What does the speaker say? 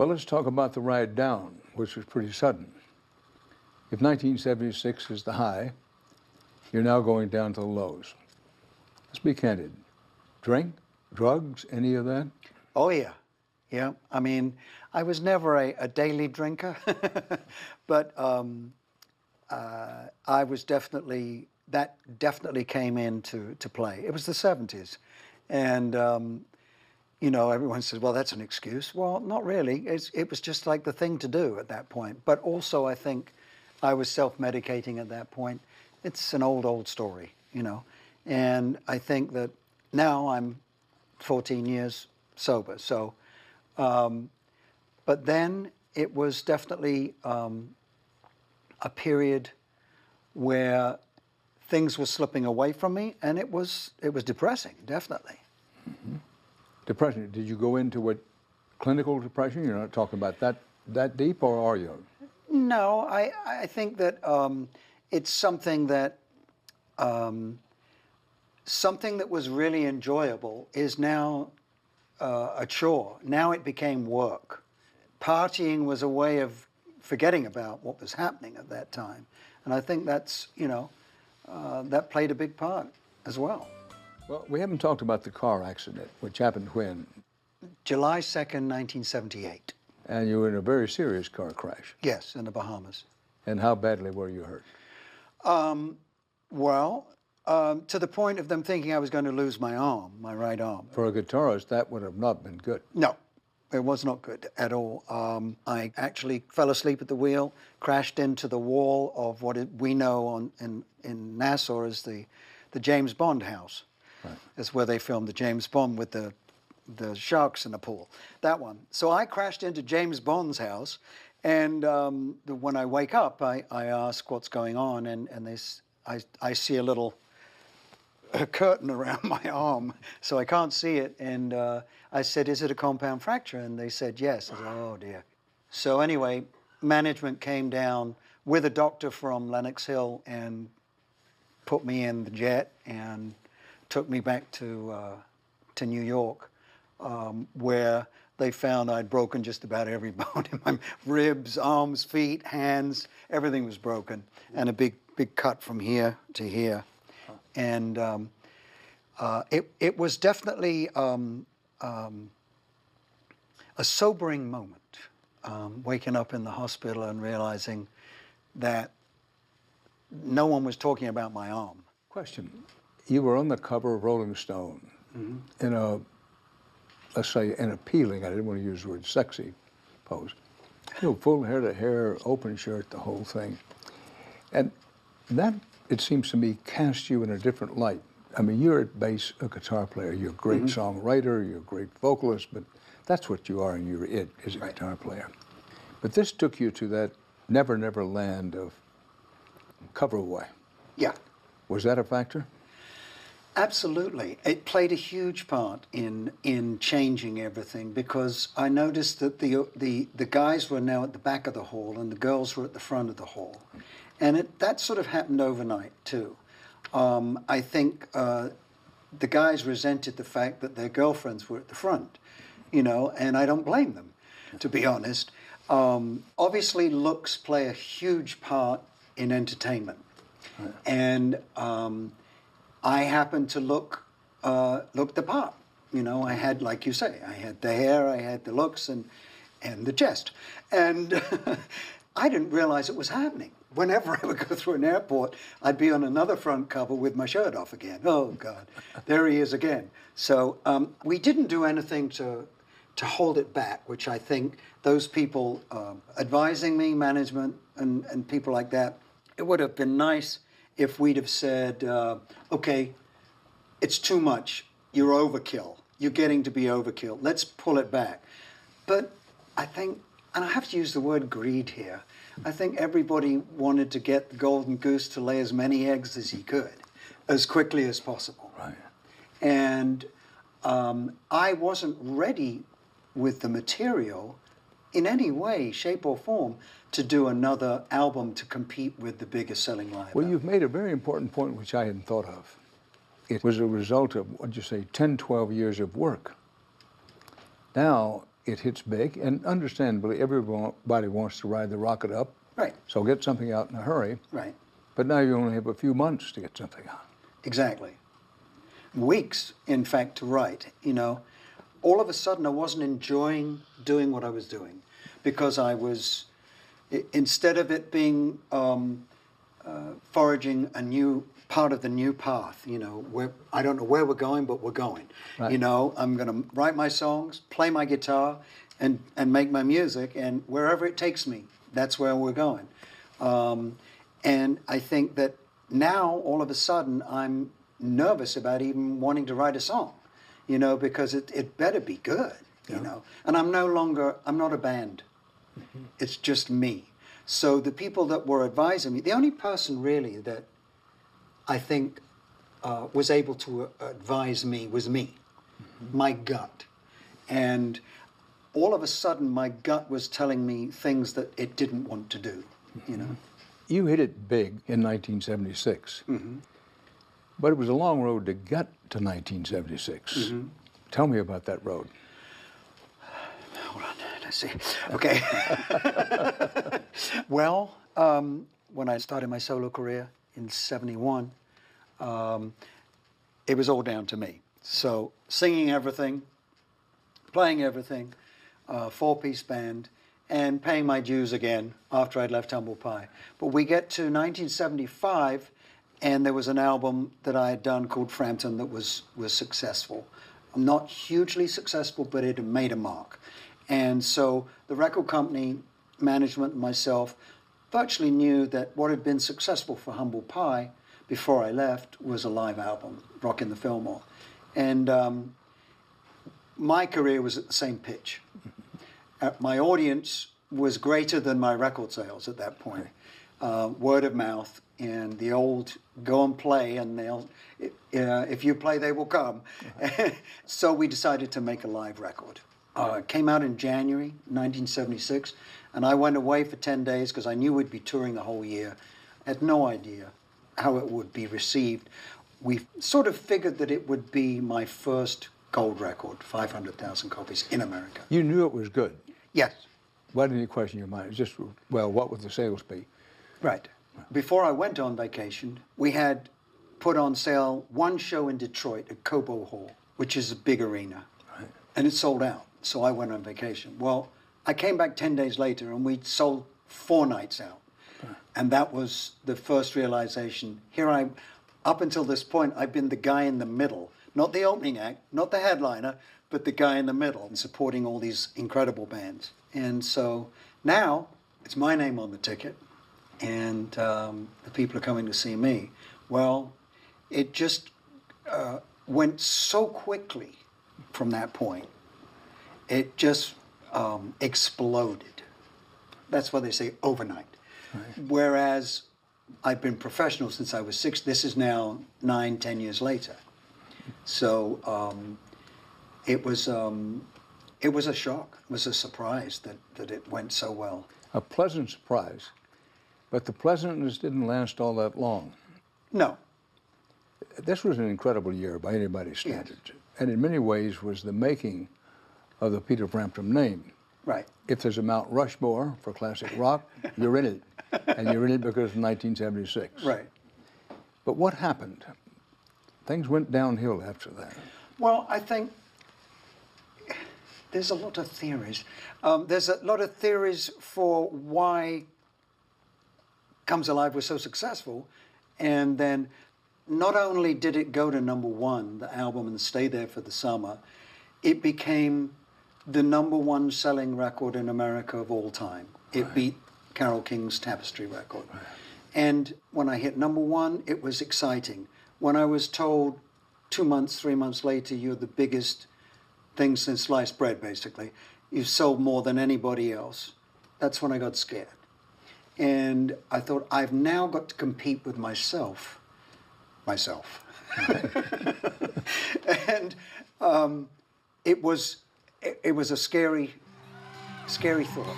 Well, let's talk about the ride down, which was pretty sudden. If 1976 is the high, you're now going down to the lows. Let's be candid. Drink, drugs, any of that? Oh, yeah. Yeah. I mean, I was never a daily drinker, but I was definitely, that definitely came into play. It was the 70s. And, you know, everyone says, well, that's an excuse. Well, not really. It was just like the thing to do at that point. But also, I think I was self-medicating at that point. It's an old story, you know. And I think that now I'm 14 years sober. So, but then it was definitely a period where things were slipping away from me, and it was depressing, definitely. Mm-hmm. Depression. Did you go into what clinical depression? You're not talking about that deep, or are you? No, I think that it's something that was really enjoyable is now a chore. Now it became work. Partying was a way of forgetting about what was happening at that time. And I think that's, you know, that played a big part as well. Well, we haven't talked about the car accident, which happened when? July 2nd, 1978. And you were in a very serious car crash. Yes, in the Bahamas. And how badly were you hurt? Well, to the point of them thinking I was going to lose my arm, my right arm. For a guitarist, that would have not been good. No, it was not good at all. I actually fell asleep at the wheel, crashed into the wall of what we know in Nassau as the James Bond house. Right. That's where they filmed the James Bond with the sharks in the pool. That one. So I crashed into James Bond's house, and when I wake up, I ask what's going on, and I see a little curtain around my arm, so I can't see it. And I said, "Is it a compound fracture?" And they said, "Yes." I said, "Oh dear." So anyway, management came down with a doctor from Lenox Hill and put me in the jet and took me back to New York, where they found I'd broken just about every bone in my ribs, arms, feet, hands. Everything was broken, and a big cut from here to here. And it was definitely a sobering moment, waking up in the hospital and realizing that no one was talking about my arm. Question. You were on the cover of Rolling Stone in a, let's say, an appealing, I didn't want to use the word sexy pose. You know, full hair to hair, open shirt, the whole thing. And that, it seems to me, cast you in a different light. I mean, you're at base a guitar player. You're a great songwriter, you're a great vocalist, but that's what you are, and you're it, is a guitar player. But this took you to that never, never land of cover boy. Yeah. Was that a factor? Absolutely. It played a huge part in changing everything, because I noticed that the guys were now at the back of the hall and the girls were at the front of the hall. And that sort of happened overnight too. I think the guys resented the fact that their girlfriends were at the front, you know, and I don't blame them, to be honest. Obviously, looks play a huge part in entertainment. Right. And I happened to look the part. You know, I had, like you say, I had the hair, I had the looks, and the chest. And I didn't realize it was happening. Whenever I would go through an airport, I'd be on another front cover with my shirt off again. Oh, God, there he is again. So we didn't do anything to hold it back, which I think those people advising me, management, and people like that, it would have been nice if we'd have said, okay, it's too much, you're overkill, you're getting to be overkill, let's pull it back. But I think, and I have to use the word greed here, I think everybody wanted to get the golden goose to lay as many eggs as he could, as quickly as possible. Right. And I wasn't ready with the material in any way, shape or form to do another album to compete with the biggest selling live Well, album. you've made a very important point which I hadn't thought of. It was a result of, what'd you say, 10, 12 years of work. Now, it hits big, and understandably, everybody wants to ride the rocket up. Right. So get something out in a hurry. Right. But now you only have a few months to get something out. Exactly. Weeks, in fact, to write. You know, all of a sudden I wasn't enjoying doing what I was doing because I was, instead of it being foraging a new part of the new path, you know, where I don't know where we're going, but we're going. Right. You know, I'm going to write my songs, play my guitar, and make my music, and wherever it takes me, that's where we're going. And I think that now, all of a sudden, I'm nervous about even wanting to write a song, you know, because it better be good, you know. And I'm not a band. Mm-hmm. It's just me. So the people that were advising me, the only person really that I think was able to advise me was me, my gut. And all of a sudden, my gut was telling me things that it didn't want to do, you know. You hit it big in 1976, but it was a long road to get to 1976. Tell me about that road. Hold on, let's see. Okay. Well, when I started my solo career in '71, it was all down to me. So singing everything, playing everything, 4-piece band, and paying my dues again after I'd left Humble Pie. But we get to 1975, and there was an album that I had done called Frampton that was successful. Not hugely successful, but it had made a mark. And so the record company, management, and myself virtually knew that what had been successful for Humble Pie before I left was a live album, Rockin' the Fillmore. And my career was at the same pitch. My audience was greater than my record sales at that point. Word of mouth and the old go and play, and they'll if you play, they will come. So we decided to make a live record. It came out in January 1976, and I went away for 10 days because I knew we'd be touring the whole year. I had no idea how it would be received. We sort of figured that it would be my first gold record, 500,000 copies in America. You knew it was good. Yes. Why didn't you question your mind? It's just, well, what would the sales be? Right. Before I went on vacation, we had put on sale one show in Detroit at Cobo Hall, which is a big arena. Right. And it sold out. So I went on vacation. Well, I came back 10 days later and we'd sold 4 nights out. Right. And that was the first realization. Up until this point, I've been the guy in the middle, not the opening act, not the headliner, but the guy in the middle and supporting all these incredible bands. And so now it's my name on the ticket, and the people are coming to see me. Well, it just went so quickly from that point. It just exploded. That's why they say overnight. Right. Whereas I've been professional since I was 6. This is now 9, 10 years later. So it was a shock. It was a surprise that it went so well. A pleasant surprise, but the pleasantness didn't last all that long. No. This was an incredible year by anybody's standards, yes. And in many ways was the making of the Peter Frampton name. Right. If there's a Mount Rushmore for classic rock, you're in it, and you're in it because of 1976. Right. But what happened? Things went downhill after that. Well, I think there's a lot of theories. There's a lot of theories for why Comes Alive was so successful. And then not only did it go to #1, the album, and stay there for the summer, it became the #1 selling record in America of all time. It Right. beat Carole King's Tapestry record. Right. And when I hit #1, it was exciting. When I was told 2 months, 3 months later, you're the biggest thing since sliced bread, basically. You've sold more than anybody else. That's when I got scared. And I thought, I've now got to compete with myself. And it was a scary thought.